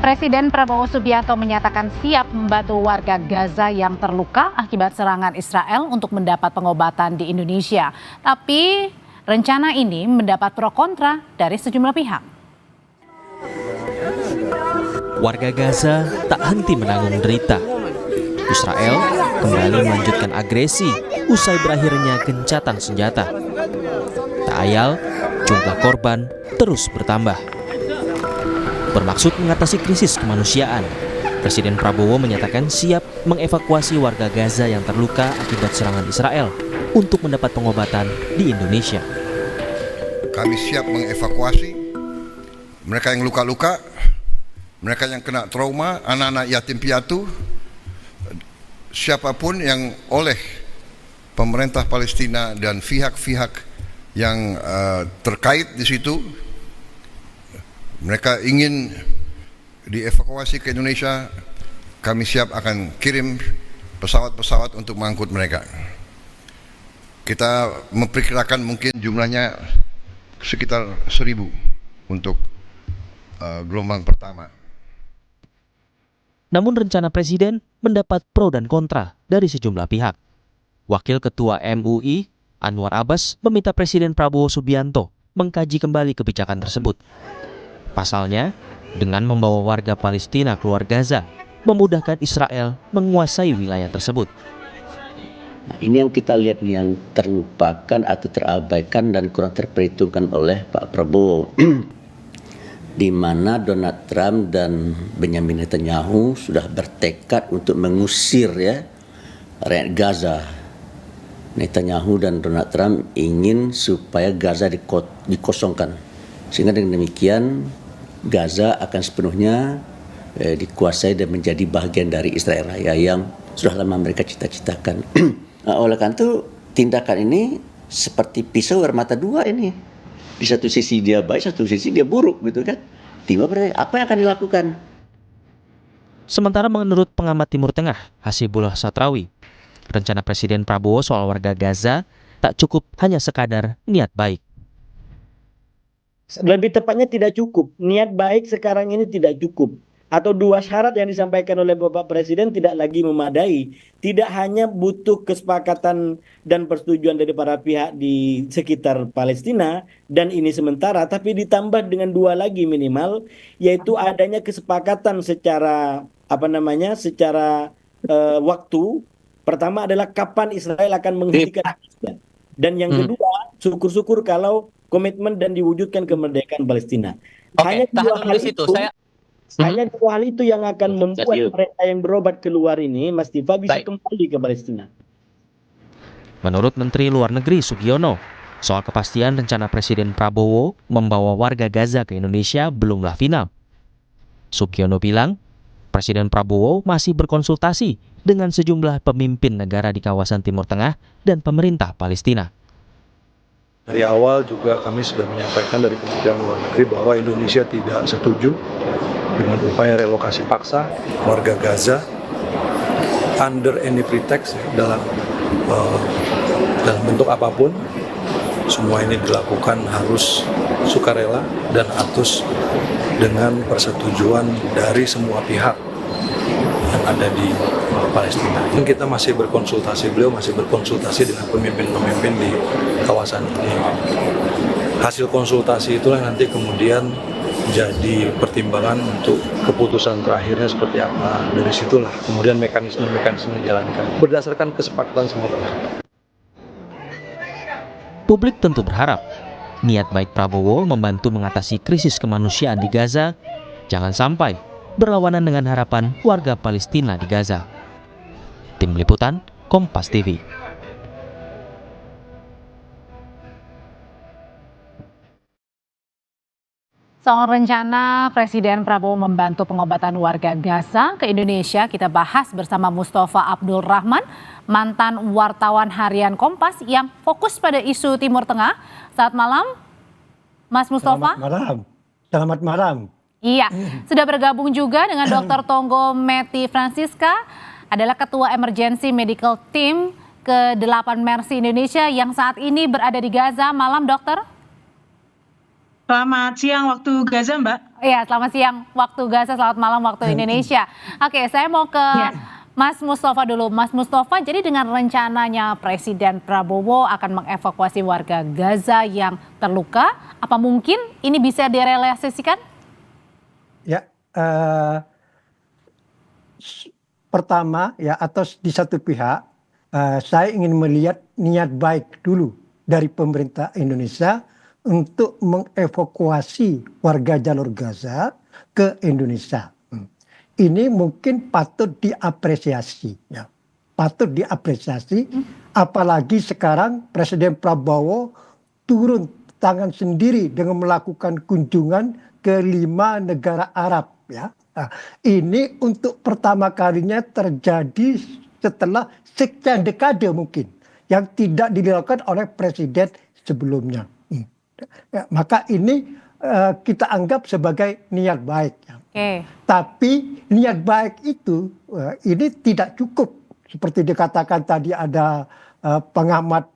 Presiden Prabowo Subianto menyatakan siap membantu warga Gaza yang terluka akibat serangan Israel untuk mendapat pengobatan di Indonesia. Tapi rencana ini mendapat pro kontra dari sejumlah pihak. Warga Gaza tak henti menanggung derita. Israel kembali melanjutkan agresi usai berakhirnya gencatan senjata. Tak ayal, jumlah korban terus bertambah. Bermaksud mengatasi krisis kemanusiaan, Presiden Prabowo menyatakan siap mengevakuasi warga Gaza yang terluka akibat serangan Israel untuk mendapat pengobatan di Indonesia. Kami siap mengevakuasi mereka yang luka-luka, mereka yang kena trauma, anak-anak yatim piatu, siapapun yang oleh pemerintah Palestina dan pihak-pihak yang terkait di situ. Mereka ingin dievakuasi ke Indonesia, kami siap akan kirim pesawat-pesawat untuk mengangkut mereka. Kita memperkirakan mungkin jumlahnya sekitar 1.000 untuk gelombang pertama. Namun rencana Presiden mendapat pro dan kontra dari sejumlah pihak. Wakil Ketua MUI, Anwar Abbas, meminta Presiden Prabowo Subianto mengkaji kembali kebijakan tersebut. Pasalnya, dengan membawa warga Palestina keluar Gaza, memudahkan Israel menguasai wilayah tersebut. Nah, ini yang kita lihat yang terlupakan atau terabaikan dan kurang terperhitungkan oleh Pak Prabowo. Di mana Donald Trump dan Benjamin Netanyahu sudah bertekad untuk mengusir rakyat Gaza. Netanyahu dan Donald Trump ingin supaya Gaza dikosongkan. Sehingga dengan demikian Gaza akan sepenuhnya dikuasai dan menjadi bagian dari Israel Raya yang sudah lama mereka cita-citakan. Oleh karena itu tindakan ini seperti pisau bermata dua ini. Di satu sisi dia baik, satu sisi dia buruk gitu kan. Tiba-tiba apa yang akan dilakukan? Sementara menurut pengamat Timur Tengah, Hasibullah Satrawi, rencana Presiden Prabowo soal warga Gaza tak cukup hanya sekadar niat baik. Lebih tepatnya tidak cukup. Niat baik sekarang ini tidak cukup. Atau dua syarat yang disampaikan oleh Bapak Presiden tidak lagi memadai. Tidak hanya butuh kesepakatan dan persetujuan dari para pihak di sekitar Palestina, dan ini sementara, tapi ditambah dengan dua lagi minimal, yaitu adanya kesepakatan secara waktu. Pertama adalah kapan Israel akan menghentikan Palestina. Dan yang kedua, syukur-syukur kalau komitmen dan diwujudkan kemerdekaan Palestina. Hanya dua hal itu yang akan membuat mereka yang berobat keluar ini, Mas Tifa, bisa kembali ke Palestina. Menurut Menteri Luar Negeri Sugiono, soal kepastian rencana Presiden Prabowo membawa warga Gaza ke Indonesia belumlah final. Sugiono bilang, Presiden Prabowo masih berkonsultasi dengan sejumlah pemimpin negara di kawasan Timur Tengah dan pemerintah Palestina. Dari awal juga kami sudah menyampaikan dari Kementerian Luar Negeri bahwa Indonesia tidak setuju dengan upaya relokasi paksa warga Gaza under any pretext dalam bentuk apapun. Semua ini dilakukan harus sukarela dan harus dengan persetujuan dari semua pihak yang ada di Palestina. Kita masih berkonsultasi, beliau masih berkonsultasi dengan pemimpin-pemimpin di kawasan ini. Hasil konsultasi itulah nanti kemudian jadi pertimbangan untuk keputusan terakhirnya seperti apa. Dari situlah kemudian mekanisme dijalankan berdasarkan kesepakatan semua pihak. Publik tentu berharap niat baik Prabowo membantu mengatasi krisis kemanusiaan di Gaza jangan sampai berlawanan dengan harapan warga Palestina di Gaza. Tim Liputan, Kompas TV. Soal rencana Presiden Prabowo membantu pengobatan warga Gaza ke Indonesia, kita bahas bersama Mustafa Abdul Rahman, mantan wartawan harian Kompas yang fokus pada isu Timur Tengah. Selamat malam, Mas Mustafa. Selamat malam. Iya, sudah bergabung juga dengan Dr. Tonggo Meti Francisca, adalah Ketua Emergency Medical Team ke-8 Mercy Indonesia yang saat ini berada di Gaza. Malam, Dokter. Selamat siang waktu Gaza, Mbak. Iya, selamat siang waktu Gaza, selamat malam waktu Indonesia. Oke, saya mau ke Ya. Mas Mustafa dulu. Mas Mustafa, jadi dengan rencananya Presiden Prabowo akan mengevakuasi warga Gaza yang terluka, apa mungkin ini bisa direalisasikan? Ya, pertama ya atau di satu pihak saya ingin melihat niat baik dulu dari pemerintah Indonesia untuk mengevakuasi warga jalur Gaza ke Indonesia. Ini mungkin patut diapresiasi ya. Patut diapresiasi apalagi sekarang Presiden Prabowo turun tangan sendiri dengan melakukan kunjungan ke 5 negara Arab ya. Nah, ini untuk pertama kalinya terjadi setelah sekian dekade mungkin yang tidak dilakukan oleh presiden sebelumnya. Ya, maka ini kita anggap sebagai niat baik. Ya. Oke. Tapi niat baik itu ini tidak cukup seperti dikatakan tadi ada pengamat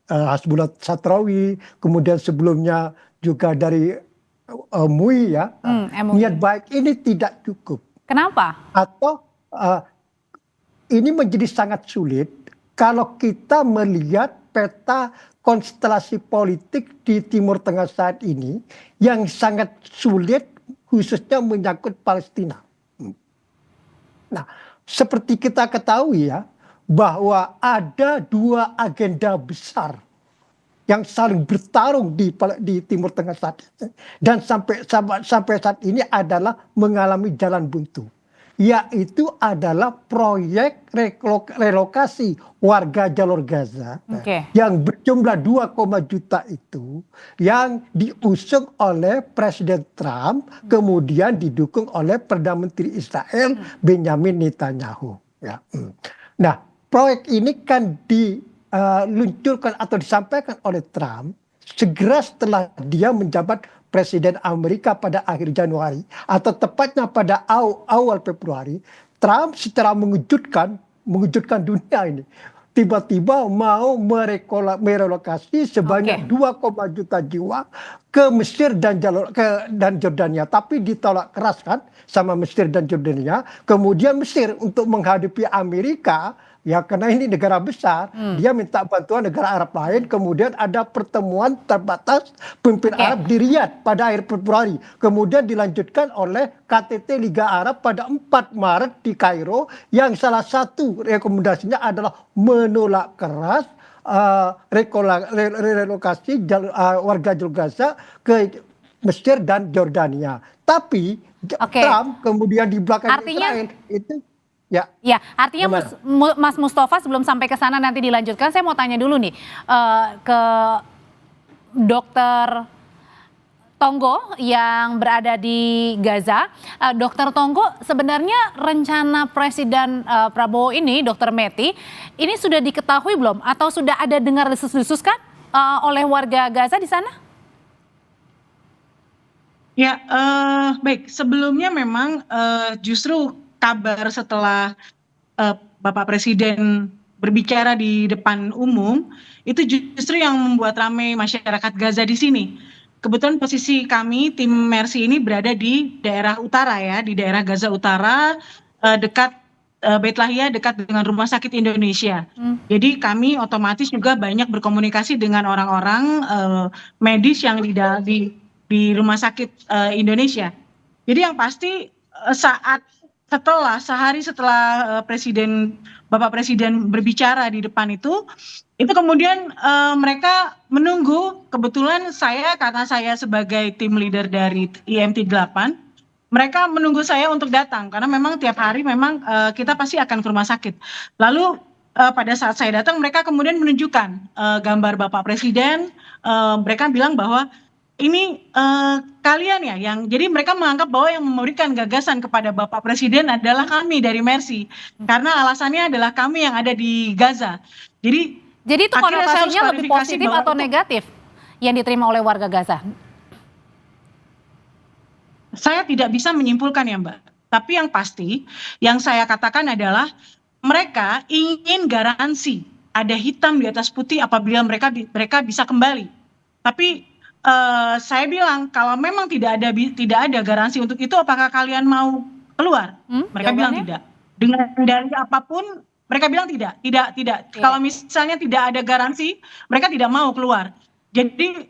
Hasbullah Satrawi, kemudian sebelumnya juga dari MUI ya. MUI. Niat baik ini tidak cukup. Kenapa? Atau ini menjadi sangat sulit kalau kita melihat peta konstelasi politik di Timur Tengah saat ini yang sangat sulit khususnya menyangkut Palestina. Nah, seperti kita ketahui ya bahwa ada 2 agenda besar yang saling bertarung di Timur Tengah saat ini dan sampai saat ini adalah mengalami jalan buntu, yaitu adalah proyek relokasi warga jalur Gaza yang berjumlah 2, juta itu yang diusung oleh Presiden Trump kemudian didukung oleh Perdana Menteri Israel Benjamin Netanyahu. Ya. Nah, proyek ini kan diluncurkan atau disampaikan oleh Trump segera setelah dia menjabat Presiden Amerika pada akhir Januari atau tepatnya pada awal Februari. Trump secara mengejutkan dunia ini tiba-tiba mau merelokasi sebanyak 2, juta jiwa ke Mesir dan Jordania, tapi ditolak keras kan sama Mesir dan Jordania. Kemudian Mesir untuk menghadapi Amerika ya karena ini negara besar, dia minta bantuan negara Arab lain. Kemudian ada pertemuan terbatas pemimpin Arab di Riyadh pada akhir Februari. Kemudian dilanjutkan oleh KTT Liga Arab pada 4 Maret di Kairo yang salah satu rekomendasinya adalah menolak keras relokasi warga jalur Gaza ke Mesir dan Jordania. Tapi Trump kemudian di belakang Israel itu ya, artinya Mas Mustafa sebelum sampai ke sana nanti dilanjutkan, saya mau tanya dulu nih ke Dokter Tonggo yang berada di Gaza. Dokter Tonggo, sebenarnya rencana Presiden Prabowo ini, Dokter Meti, ini sudah diketahui belum? Atau sudah ada dengar desus-desus kan oleh warga Gaza di sana? Ya, baik. Sebelumnya memang justru kabar setelah Bapak Presiden berbicara di depan umum itu justru yang membuat ramai masyarakat Gaza di sini. Kebetulan posisi kami tim Mercy ini berada di daerah utara ya, di daerah Gaza Utara dekat Beit Lahia, dekat dengan Rumah Sakit Indonesia. Jadi kami otomatis juga banyak berkomunikasi dengan orang-orang medis yang di Rumah Sakit Indonesia. Jadi yang pasti sehari setelah Bapak Presiden berbicara di depan itu kemudian mereka menunggu. Kebetulan karena saya sebagai tim leader dari IMT 8, mereka menunggu saya untuk datang karena memang tiap hari memang kita pasti akan ke rumah sakit. Lalu pada saat saya datang mereka kemudian menunjukkan gambar Bapak Presiden. Mereka bilang bahwa ini kalian ya jadi mereka menganggap bahwa yang memberikan gagasan kepada Bapak Presiden adalah kami dari Mercy karena alasannya adalah kami yang ada di Gaza. Jadi itu konotasinya lebih positif atau negatif yang diterima oleh warga Gaza? Saya tidak bisa menyimpulkan ya Mbak. Tapi yang pasti yang saya katakan adalah mereka ingin garansi ada hitam di atas putih apabila mereka bisa kembali. Tapi saya bilang kalau memang tidak ada garansi untuk itu, apakah kalian mau keluar? Mereka bilang Jawabannya? tidak. Dengan dari apapun mereka bilang tidak. Oke. Kalau misalnya tidak ada garansi, mereka tidak mau keluar. Jadi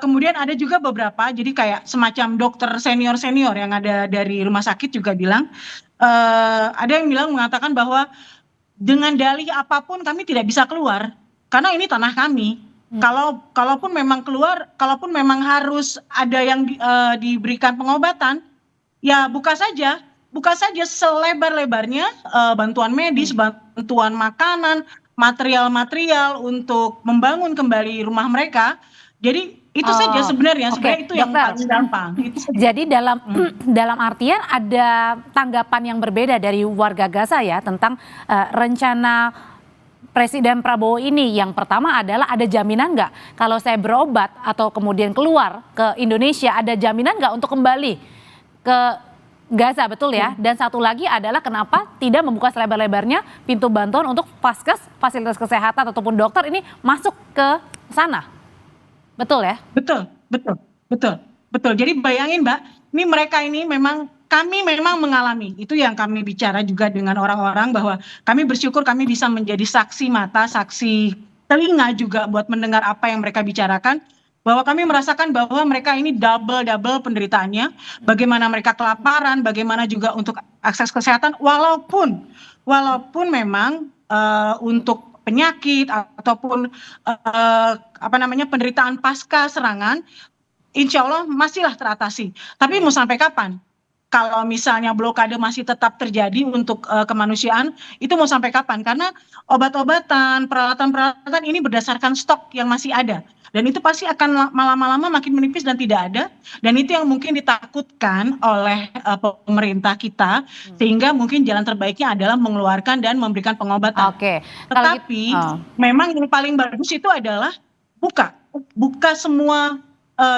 kemudian ada juga beberapa, jadi kayak semacam dokter senior yang ada dari rumah sakit juga bilang, ada yang mengatakan bahwa dengan dalih apapun kami tidak bisa keluar karena ini tanah kami. Kalaupun memang keluar, kalaupun memang harus ada yang diberikan pengobatan, ya buka saja selebar-lebarnya, bantuan medis, bantuan makanan, material-material untuk membangun kembali rumah mereka. Jadi itu saja sebenarnya, Oke, itu yang dokter. paling gampang. Jadi dalam artian ada tanggapan yang berbeda dari warga Gaza ya tentang rencana Presiden Prabowo ini. Yang pertama adalah ada jaminan nggak kalau saya berobat atau kemudian keluar ke Indonesia, ada jaminan nggak untuk kembali ke Gaza, betul ya? Dan satu lagi adalah kenapa tidak membuka selebar-lebarnya pintu bantuan untuk Vaskes, fasilitas kesehatan ataupun dokter ini masuk ke sana. Betul ya? Betul. Jadi bayangin Mbak, kami memang mengalami, itu yang kami bicara juga dengan orang-orang bahwa kami bersyukur kami bisa menjadi saksi mata, saksi telinga juga buat mendengar apa yang mereka bicarakan, bahwa kami merasakan bahwa mereka ini double penderitaannya, bagaimana mereka kelaparan, bagaimana juga untuk akses kesehatan, walaupun memang untuk penyakit ataupun penderitaan pasca serangan, insya Allah masihlah teratasi. Tapi mau sampai kapan? Kalau misalnya blokade masih tetap terjadi untuk kemanusiaan, itu mau sampai kapan? Karena obat-obatan, peralatan-peralatan ini berdasarkan stok yang masih ada. Dan itu pasti akan lama-lama makin menipis dan tidak ada. Dan itu yang mungkin ditakutkan oleh pemerintah kita, sehingga mungkin jalan terbaiknya adalah mengeluarkan dan memberikan pengobatan. Oke. Tetapi memang yang paling bagus itu adalah buka semua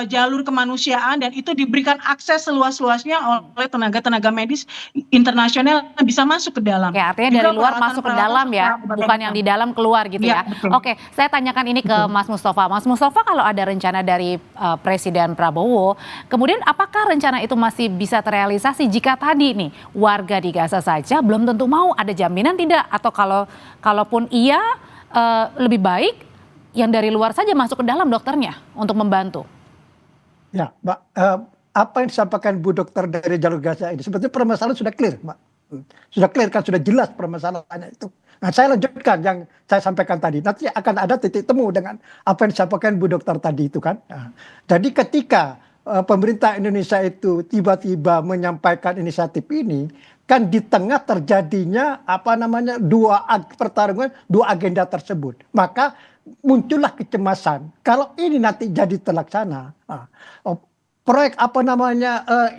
jalur kemanusiaan, dan itu diberikan akses seluas-luasnya oleh tenaga medis internasional yang bisa masuk ke dalam. Oke, artinya dari luar masuk ke dalam ya, bukan yang di dalam keluar gitu ya. Betul. Oke, saya tanyakan ini ke Mas Mustafa. Mas Mustafa, kalau ada rencana dari Presiden Prabowo, kemudian apakah rencana itu masih bisa terrealisasi jika tadi nih warga di Gaza saja belum tentu mau, ada jaminan tidak? Atau kalaupun iya, lebih baik yang dari luar saja masuk ke dalam dokternya untuk membantu? Ya, Mbak, apa yang disampaikan Bu Dokter dari jalur Gaza ini sebetulnya permasalahan sudah clear, Mbak. Sudah clear kan, sudah jelas permasalahannya itu. Nah, saya lanjutkan yang saya sampaikan tadi. Nanti akan ada titik temu dengan apa yang disampaikan Bu Dokter tadi itu kan. Nah, jadi ketika pemerintah Indonesia itu tiba-tiba menyampaikan inisiatif ini, kan di tengah terjadinya dua agenda tersebut. Maka muncullah kecemasan kalau ini nanti jadi terlaksana, proyek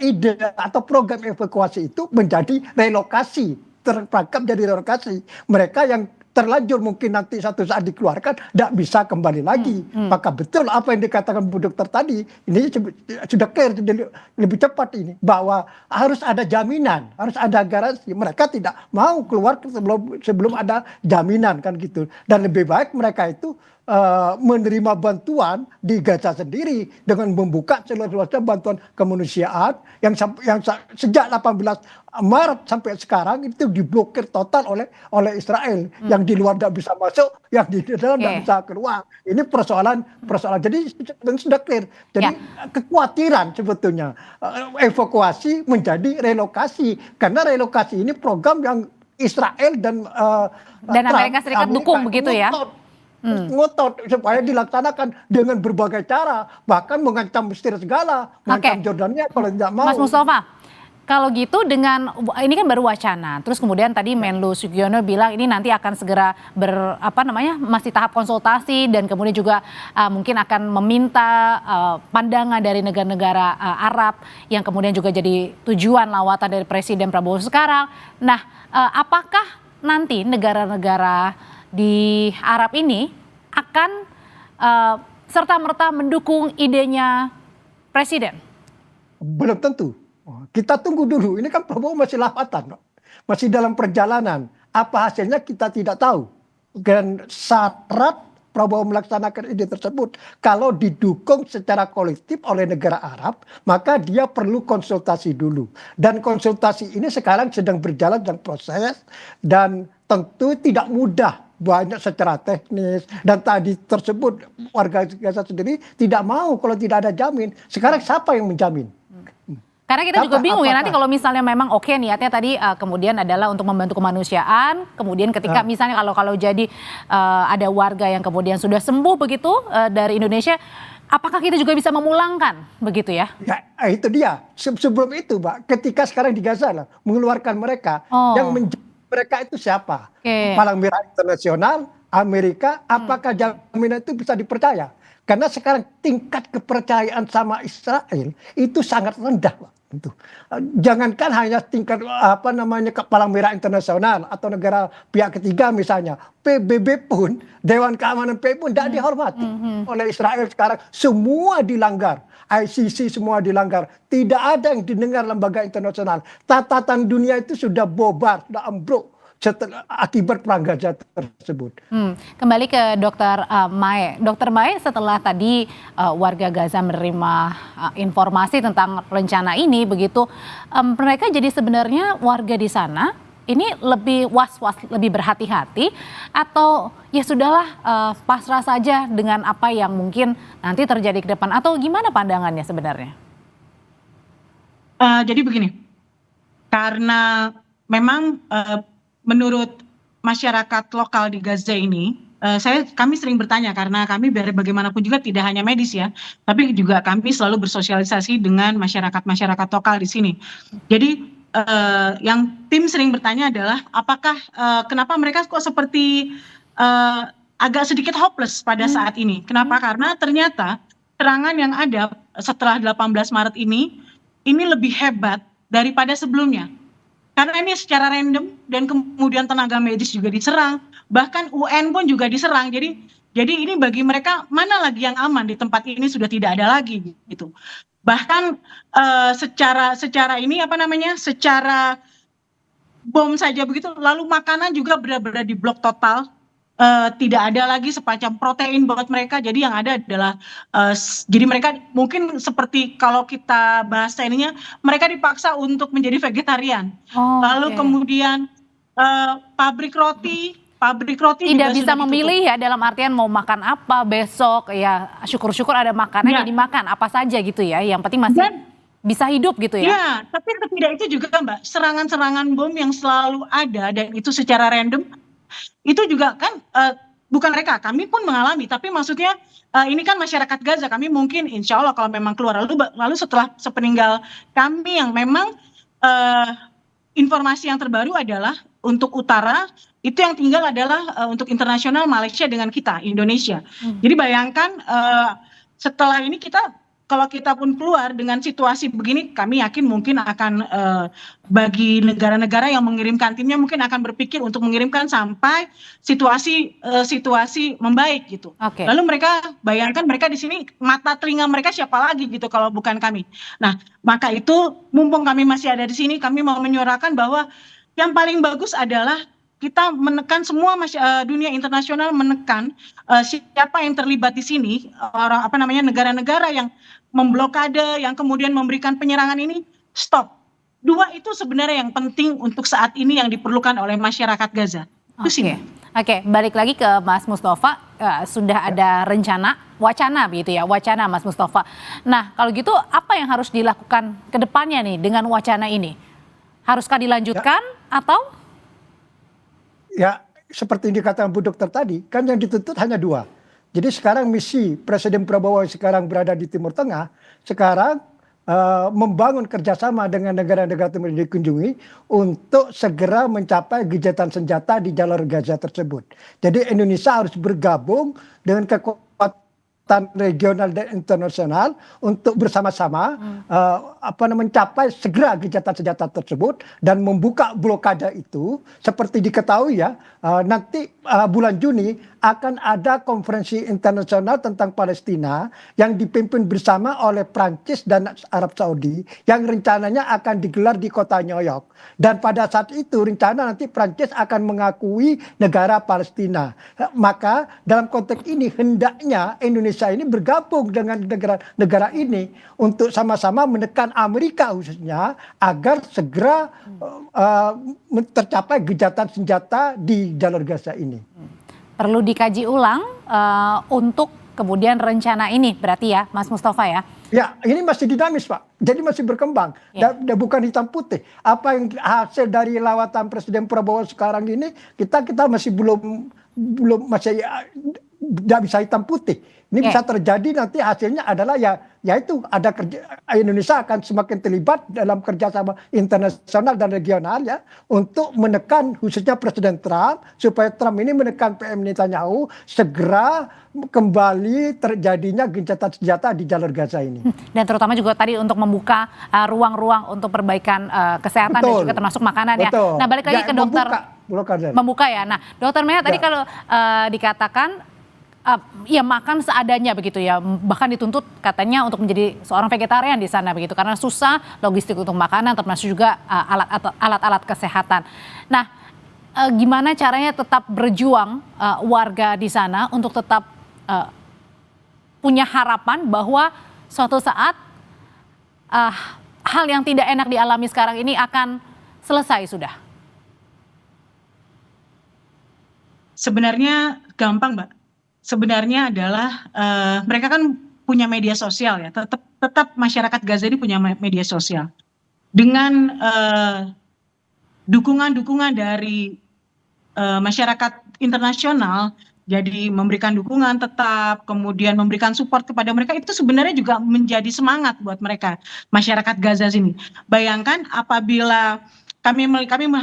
ide atau program evakuasi itu menjadi relokasi, terperangkap jadi relokasi. Mereka yang terlanjur mungkin nanti satu saat dikeluarkan tidak bisa kembali lagi. Maka betul apa yang dikatakan Bu Dokter tadi, ini sudah clear, lebih cepat ini, bahwa harus ada jaminan, harus ada garansi. Mereka tidak mau keluar sebelum ada jaminan kan gitu. Dan lebih baik mereka itu menerima bantuan di Gaza sendiri dengan membuka seluas-luasnya bantuan kemanusiaan yang sejak 18 Maret sampai sekarang itu diblokir total oleh Israel. Yang di luar tidak bisa masuk, yang di dalam tidak bisa keluar. Ini persoalan. Jadi sudah clear. Jadi kekhawatiran sebetulnya evakuasi menjadi relokasi, karena relokasi ini program yang Israel dan Amerika Serikat dukung begitu ya. Ngotot supaya dilaksanakan dengan berbagai cara, bahkan mengancam Mesir segala, mengancam Jordania kalau tidak mau. Mas Mustafa, kalau gitu ini kan baru wacana, terus kemudian tadi Menlu Sugiono bilang ini nanti akan segera masih tahap konsultasi, dan kemudian juga mungkin akan meminta pandangan dari negara-negara Arab yang kemudian juga jadi tujuan lawatan dari Presiden Prabowo sekarang. Nah, apakah nanti negara-negara di Arab ini akan serta-merta mendukung idenya Presiden? Belum tentu. Kita tunggu dulu. Ini kan Prabowo masih lawatan, masih dalam perjalanan. Apa hasilnya kita tidak tahu. Dan syarat Prabowo melaksanakan ide tersebut. Kalau didukung secara kolektif oleh negara Arab, maka dia perlu konsultasi dulu. Dan konsultasi ini sekarang sedang berjalan dalam proses dan tentu tidak mudah, banyak secara teknis, dan tadi tersebut warga Gaza sendiri tidak mau kalau tidak ada jamin. Sekarang siapa yang menjamin? Karena kita juga bingung ya nanti kalau misalnya memang oke niatnya tadi kemudian adalah untuk membantu kemanusiaan, kemudian ketika misalnya kalau jadi ada warga yang kemudian sudah sembuh begitu dari Indonesia, apakah kita juga bisa memulangkan begitu ya? Ya itu dia. Sebelum itu, Mbak, ketika sekarang di Gaza lah mengeluarkan mereka, yang mereka itu siapa? Palang Merah Internasional, Amerika, apakah jaminan itu bisa dipercaya? Karena sekarang tingkat kepercayaan sama Israel itu sangat rendah, Pak. Jangankan hanya tingkat Palang Merah Internasional atau negara pihak ketiga misalnya, PBB pun, Dewan Keamanan PBB pun tidak dihormati oleh Israel sekarang. Semua dilanggar. ICC semua dilanggar. Tidak ada yang didengar lembaga internasional. Tatanan dunia itu sudah bobar, sudah ambruk akibat perang Gaza tersebut. Kembali ke Dokter Mae. Dokter Mae, setelah tadi warga Gaza menerima informasi tentang rencana ini, begitu mereka jadi sebenarnya warga di sana ini lebih was-was, lebih berhati-hati, atau ya sudahlah pasrah saja dengan apa yang mungkin nanti terjadi ke depan, atau gimana pandangannya sebenarnya? Jadi begini, karena memang menurut masyarakat lokal di Gaza ini, kami sering bertanya karena kami bagaimanapun juga tidak hanya medis ya, tapi juga kami selalu bersosialisasi dengan masyarakat lokal di sini. Jadi yang tim sering bertanya adalah apakah kenapa mereka kok seperti agak sedikit hopeless pada saat ini? Kenapa? Karena ternyata serangan yang ada setelah 18 Maret ini lebih hebat daripada sebelumnya. Karena ini secara random dan kemudian tenaga medis juga diserang, bahkan UN pun juga diserang. Jadi ini bagi mereka mana lagi yang aman, di tempat ini sudah tidak ada lagi gitu. Bahkan secara ini secara bom saja begitu, lalu makanan juga benar-benar diblok total. Tidak ada lagi semacam protein buat mereka, jadi yang ada adalah jadi mereka mungkin seperti kalau kita bahasa ininya, mereka dipaksa untuk menjadi vegetarian. Lalu kemudian pabrik roti tidak bisa memilih ya, dalam artian mau makan apa besok ya, syukur-syukur ada makanan yang dimakan apa saja gitu ya, yang penting masih bisa hidup gitu ya. Ya, tapi tidak itu juga Mbak, serangan-serangan bom yang selalu ada dan itu secara random. Itu juga kan bukan mereka, kami pun mengalami, tapi maksudnya ini kan masyarakat Gaza, kami mungkin insya Allah kalau memang keluar, lalu setelah sepeninggal kami yang memang informasi yang terbaru adalah untuk utara, itu yang tinggal adalah untuk internasional Malaysia dengan kita, Indonesia. Jadi bayangkan setelah ini kalau kita pun keluar dengan situasi begini, kami yakin mungkin akan bagi negara-negara yang mengirimkan timnya mungkin akan berpikir untuk mengirimkan sampai situasi membaik gitu. Lalu mereka bayangkan mereka di sini mata telinga mereka siapa lagi gitu kalau bukan kami. Nah, maka itu mumpung kami masih ada di sini, kami mau menyuarakan bahwa yang paling bagus adalah kita menekan semua dunia internasional menekan siapa yang terlibat di sini, negara-negara yang memblokade, yang kemudian memberikan penyerangan ini, stop. Dua itu sebenarnya yang penting untuk saat ini yang diperlukan oleh masyarakat Gaza. Oke, balik lagi ke Mas Mustafa, sudah ada wacana begitu ya, wacana Mas Mustafa. Nah, kalau gitu apa yang harus dilakukan ke depannya nih dengan wacana ini? Haruskah dilanjutkan atau? Ya, seperti yang dikatakan Bu Dokter tadi, kan yang dituntut hanya dua. Jadi sekarang misi Presiden Prabowo yang sekarang berada di Timur Tengah, sekarang membangun kerjasama dengan negara-negara Timur yang dikunjungi untuk segera mencapai gencatan senjata di jalur Gaza tersebut. Jadi Indonesia harus bergabung dengan kekuatan regional dan internasional untuk bersama-sama mencapai segera gencatan senjata tersebut dan membuka blokade itu. Seperti diketahui ya, nanti bulan Juni akan ada konferensi internasional tentang Palestina yang dipimpin bersama oleh Prancis dan Arab Saudi yang rencananya akan digelar di kota New York. Dan pada saat itu rencana nanti Prancis akan mengakui negara Palestina. Maka dalam konteks ini hendaknya Indonesia ini bergabung dengan negara ini untuk sama-sama menekan Amerika khususnya agar segera tercapai gencatan senjata di jalur Gaza ini. Perlu dikaji ulang untuk kemudian rencana ini berarti ya Mas Mustafa ya? Ya, ini masih dinamis Pak, jadi masih berkembang, dan bukan hitam putih. Apa yang hasil dari lawatan Presiden Prabowo sekarang ini kita masih belum masih tidak bisa hitam putih. Ini bisa terjadi nanti hasilnya adalah yaitu ada Indonesia akan semakin terlibat dalam kerjasama internasional dan regional ya untuk menekan khususnya Presiden Trump supaya Trump ini menekan PM Netanyahu segera kembali terjadinya gencatan senjata di jalur Gaza ini. Dan terutama juga tadi untuk membuka ruang-ruang untuk perbaikan kesehatan dan juga termasuk makanan ya. Nah balik lagi ke dokter membuka ya. Nah dokter Mea tadi kalau dikatakan ya makan seadanya begitu ya, bahkan dituntut katanya untuk menjadi seorang vegetarian di sana begitu karena susah logistik untuk makanan termasuk juga alat-alat kesehatan. Nah gimana caranya tetap berjuang warga di sana untuk tetap punya harapan bahwa suatu saat hal yang tidak enak dialami sekarang ini akan selesai sudah? Sebenarnya gampang Mbak. Sebenarnya adalah mereka kan punya media sosial ya, tetap masyarakat Gaza ini punya media sosial dengan dukungan-dukungan dari masyarakat internasional, jadi memberikan dukungan tetap, kemudian memberikan support kepada mereka itu sebenarnya juga menjadi semangat buat mereka masyarakat Gaza sini. Bayangkan apabila kami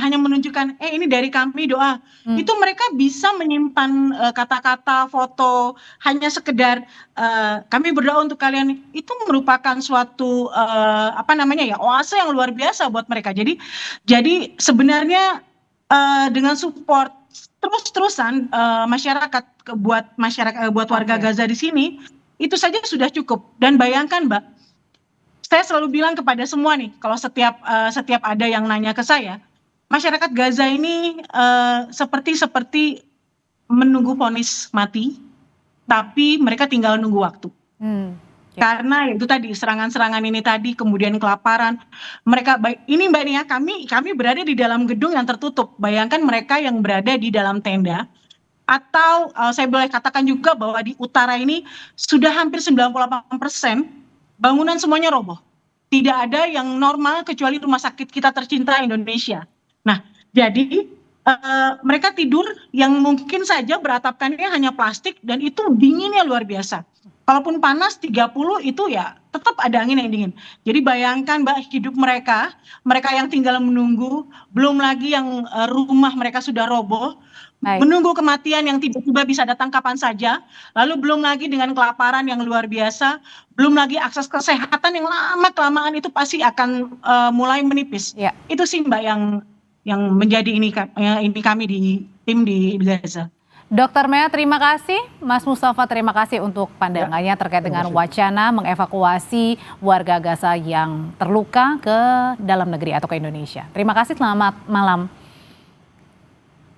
hanya menunjukkan ini dari kami doa, itu mereka bisa menyimpan kata-kata, foto, hanya sekedar kami berdoa untuk kalian, itu merupakan suatu oase yang luar biasa buat mereka. Jadi sebenarnya dengan support terus-terusan masyarakat buat warga Gaza di sini itu saja sudah cukup. Dan bayangkan Mbak, saya selalu bilang kepada semua nih, kalau setiap ada yang nanya ke saya, masyarakat Gaza ini seperti menunggu vonis mati, tapi mereka tinggal nunggu waktu. Karena itu tadi serangan-serangan ini tadi, kemudian kelaparan, mereka ini Mbak Nia, kami berada di dalam gedung yang tertutup. Bayangkan mereka yang berada di dalam tenda, atau saya boleh katakan juga bahwa di utara ini sudah hampir 98% bangunan semuanya roboh. Tidak ada yang normal kecuali rumah sakit kita tercinta Indonesia. Nah, jadi mereka tidur yang mungkin saja beratapkannya hanya plastik dan itu dinginnya luar biasa. Kalaupun panas 30 itu ya tetap ada angin yang dingin. Jadi bayangkan Mbak, hidup mereka yang tinggal menunggu, belum lagi yang rumah mereka sudah roboh. Menunggu kematian yang tiba-tiba bisa datang kapan saja, lalu belum lagi dengan kelaparan yang luar biasa, belum lagi akses kesehatan yang lama-kelamaan itu pasti akan mulai menipis. Itu sih Mbak yang menjadi ini kami di tim di Gaza. Dr. Mea terima kasih, Mas Mustafa terima kasih untuk pandangannya terkait dengan wacana mengevakuasi warga Gaza yang terluka ke dalam negeri atau ke Indonesia. Terima kasih, selamat malam.